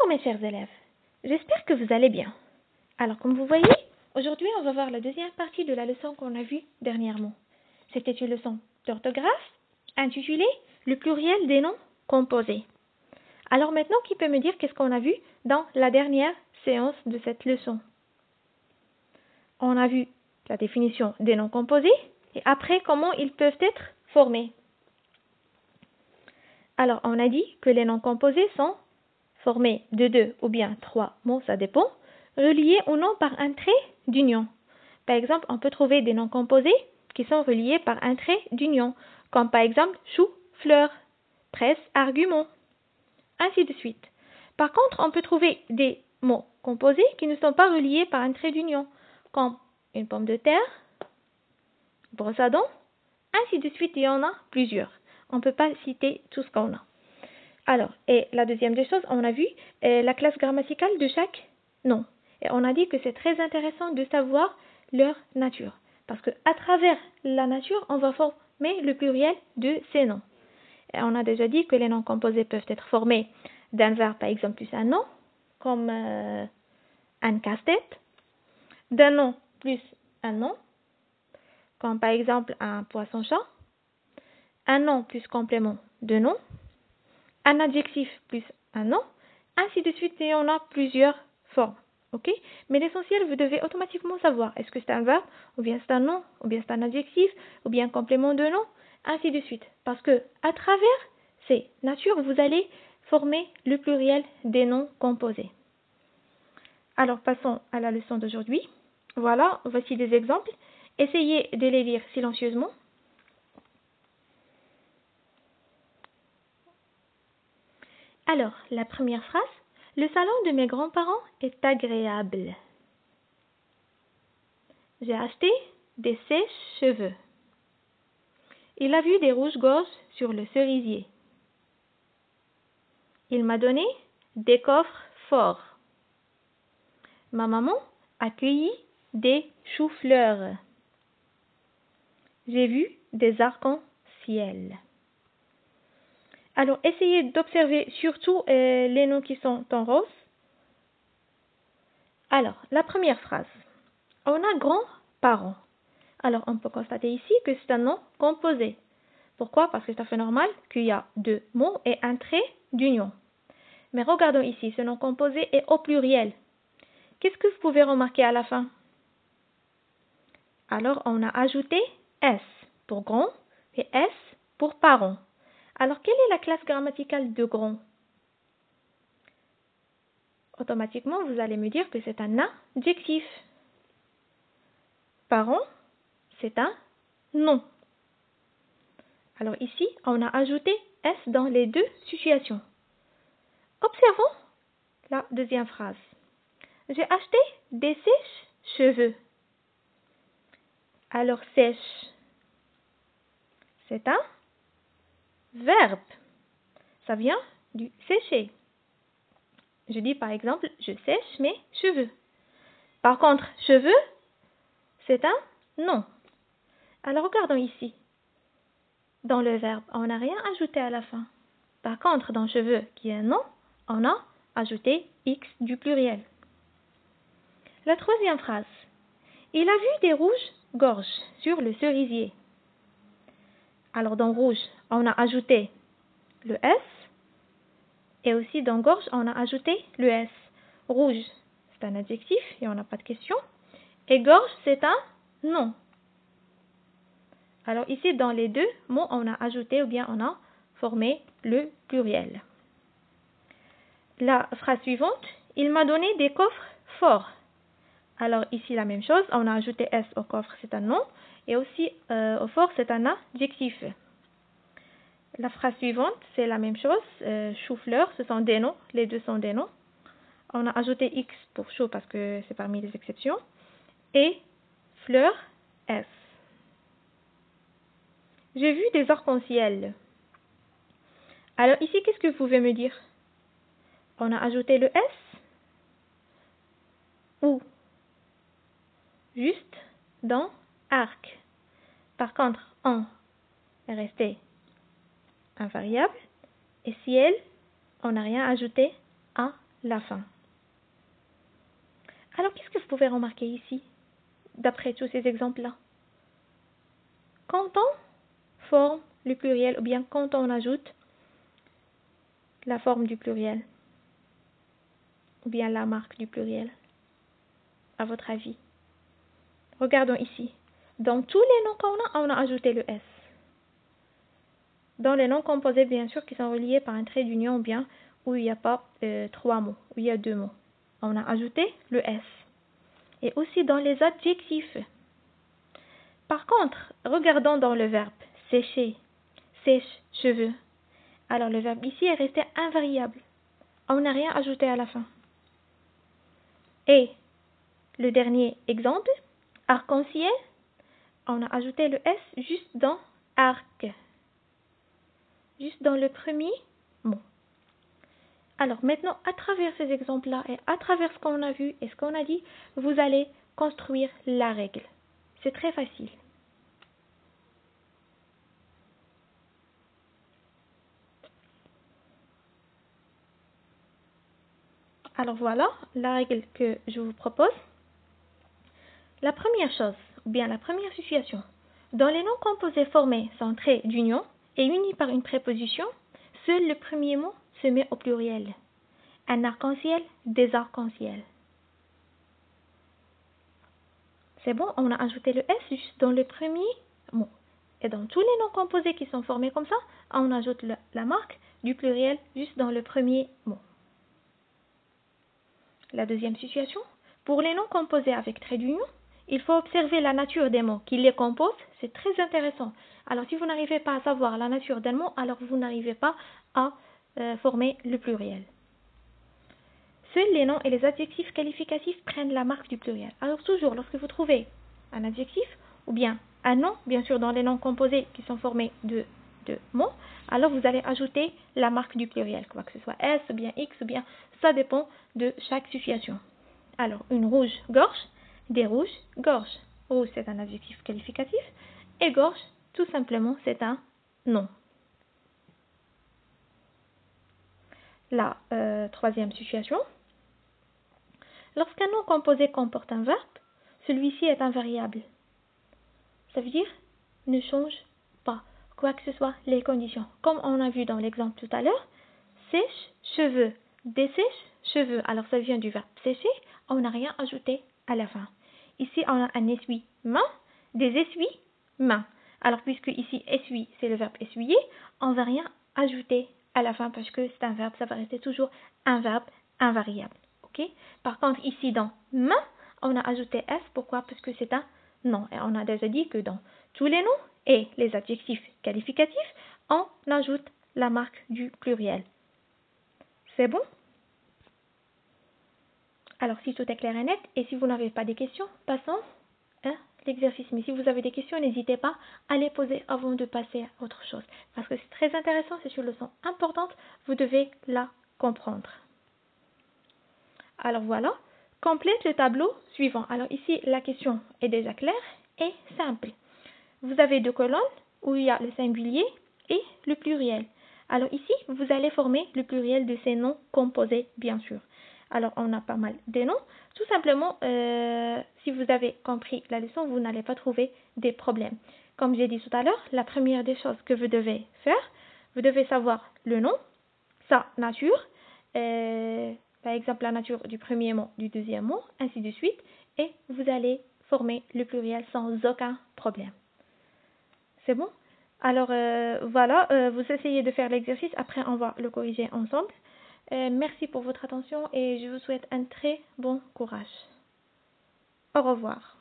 mes chers élèves, j'espère que vous allez bien. Alors comme vous voyez, aujourd'hui on va voir la deuxième partie de la leçon qu'on a vue dernièrement. C'était une leçon d'orthographe intitulée « Le pluriel des noms composés ». Alors maintenant, qui peut me dire qu'est-ce qu'on a vu dans la dernière séance de cette leçon? On a vu la définition des noms composés et après comment ils peuvent être formés. Alors on a dit que les noms composés sont formés de 2 ou bien 3 mots, ça dépend, reliés ou non par un trait d'union. Par exemple, on peut trouver des noms composés qui sont reliés par un trait d'union, comme par exemple chou, fleur, presse, argument, ainsi de suite. Par contre, on peut trouver des mots composés qui ne sont pas reliés par un trait d'union, comme une pomme de terre, brosse à dents, ainsi de suite, il y en a plusieurs. On ne peut pas citer tout ce qu'on a. Alors, et la deuxième des choses, on a vu la classe grammaticale de chaque nom. Et on a dit que c'est très intéressant de savoir leur nature. Parce qu'à travers la nature, on va former le pluriel de ces noms. Et on a déjà dit que les noms composés peuvent être formés d'un verbe, par exemple, plus un nom, comme un casse-tête, d'un nom plus un nom, comme par exemple un poisson-chat, un nom plus complément de nom, un adjectif plus un nom, ainsi de suite, et on a plusieurs formes. Ok? Mais l'essentiel, vous devez automatiquement savoir est-ce que c'est un verbe, ou bien c'est un nom, ou bien c'est un adjectif, ou bien un complément de nom, ainsi de suite. Parce que à travers ces natures, vous allez former le pluriel des noms composés. Alors passons à la leçon d'aujourd'hui. Voilà, voici des exemples. Essayez de les lire silencieusement. Alors, la première phrase, le salon de mes grands-parents est agréable. J'ai acheté des sèches-cheveux. Il a vu des rouges-gorges sur le cerisier. Il m'a donné des coffres forts. Ma maman a cueilli des choux-fleurs. J'ai vu des arcs-en-ciel. Alors, essayez d'observer surtout les noms qui sont en rose. Alors, la première phrase. On a grands-parents. Alors, on peut constater ici que c'est un nom composé. Pourquoi? Parce que c'est tout à fait normal qu'il y a 2 mots et un trait d'union. Mais regardons ici, ce nom composé est au pluriel. Qu'est-ce que vous pouvez remarquer à la fin? Alors, on a ajouté S pour grand et S pour parent. Alors, quelle est la classe grammaticale de grand? Automatiquement, vous allez me dire que c'est un adjectif. Parent, c'est un nom. Alors ici, on a ajouté S dans les deux situations. Observons la deuxième phrase. J'ai acheté des sèches-cheveux. Alors sèche, c'est un verbe. Ça vient du sécher. Je dis par exemple, je sèche mes cheveux. Par contre, cheveux, c'est un nom. Alors regardons ici. Dans le verbe, on n'a rien ajouté à la fin. Par contre, dans cheveux, qui est un nom, on a ajouté X du pluriel. La troisième phrase. Il a vu des rouges-gorges sur le cerisier. Alors dans rouge, on a ajouté le S. Et aussi dans gorge, on a ajouté le S. Rouge, c'est un adjectif et on n'a pas de question. Et gorge, c'est un nom. Alors ici, dans les deux mots, on a ajouté ou bien on a formé le pluriel. La phrase suivante, il m'a donné des coffres forts. Alors ici, la même chose, on a ajouté S au coffre, c'est un nom. Et aussi au fort, c'est un adjectif. La phrase suivante, c'est la même chose. Chou-fleur, ce sont des noms. Les deux sont des noms. On a ajouté X pour chou parce que c'est parmi les exceptions. Et fleur, S. J'ai vu des arcs-en-ciel. Alors ici, qu'est-ce que vous pouvez me dire? On a ajouté le S ou juste dans arc. Par contre, en est resté invariable et ciel, on n'a rien ajouté à la fin. Alors, qu'est-ce que vous pouvez remarquer ici, d'après tous ces exemples-là? Quand on forme le pluriel, ou bien quand on ajoute la forme du pluriel, ou bien la marque du pluriel, à votre avis? Regardons ici. Dans tous les noms on a ajouté le S. Dans les noms composés, bien sûr, qui sont reliés par un trait d'union, ou bien où il n'y a pas 3 mots, où il y a 2 mots, on a ajouté le S. Et aussi dans les adjectifs. Par contre, regardons dans le verbe sécher, sèche, cheveux. Alors le verbe ici est resté invariable. On n'a rien ajouté à la fin. Et le dernier exemple, arc-en-ciel, on a ajouté le S juste dans arc. Juste dans le premier mot. Alors maintenant, à travers ces exemples-là et à travers ce qu'on a vu et ce qu'on a dit, vous allez construire la règle. C'est très facile. Alors voilà la règle que je vous propose. La première chose, ou bien la première situation, dans les noms composés formés sans trait d'union et unis par une préposition, seul le premier mot se met au pluriel. Un arc-en-ciel, des arcs-en-ciel. C'est bon, on a ajouté le S juste dans le premier mot. Et dans tous les noms composés qui sont formés comme ça, on ajoute la marque du pluriel juste dans le premier mot. La deuxième situation, pour les noms composés avec trait d'union, il faut observer la nature des mots qui les composent. C'est très intéressant. Alors si vous n'arrivez pas à savoir la nature d'un mot, alors vous n'arrivez pas à former le pluriel. Seuls les noms et les adjectifs qualificatifs prennent la marque du pluriel. Alors toujours, lorsque vous trouvez un adjectif ou bien un nom, bien sûr dans les noms composés qui sont formés de mots, alors vous allez ajouter la marque du pluriel, quoi que ce soit S ou bien X ou bien, ça dépend de chaque situation. Alors, une rouge gorge, des rouges gorges. Rouge, c'est un adjectif qualificatif et gorge, tout simplement, c'est un nom. La troisième situation. Lorsqu'un nom composé comporte un verbe, celui-ci est invariable. Ça veut dire ne change pas, quoi que ce soit les conditions. Comme on a vu dans l'exemple tout à l'heure, sèche, cheveux, dessèche, cheveux. Alors ça vient du verbe sécher, on n'a rien ajouté à la fin. Ici, on a un essuie-main, des essuie-mains. Alors puisque ici, essuie, c'est le verbe essuyer, on ne va rien ajouter à la fin parce que c'est un verbe, ça va rester toujours un verbe invariable. Okay? Par contre, ici, dans main, on a ajouté S. Pourquoi? Parce que c'est un nom. Et on a déjà dit que dans tous les noms et les adjectifs qualificatifs, on ajoute la marque du pluriel. C'est bon? Alors, si tout est clair et net, et si vous n'avez pas de questions, passons à l'exercice. Mais si vous avez des questions, n'hésitez pas à les poser avant de passer à autre chose. Parce que c'est très intéressant, c'est une leçon importante, vous devez la comprendre. Alors voilà, complète le tableau suivant. Alors ici, la question est déjà claire et simple. Vous avez deux colonnes où il y a le singulier et le pluriel. Alors ici, vous allez former le pluriel de ces noms composés, bien sûr. Alors, on a pas mal de noms. Tout simplement, si vous avez compris la leçon, vous n'allez pas trouver des problèmes. Comme j'ai dit tout à l'heure, la première des choses que vous devez faire, vous devez savoir le nom, sa nature, par exemple la nature du premier mot, du deuxième mot, ainsi de suite, et vous allez former le pluriel sans aucun problème. C'est bon? Alors voilà, vous essayez de faire l'exercice, après on va le corriger ensemble. Merci pour votre attention et je vous souhaite un très bon courage. Au revoir.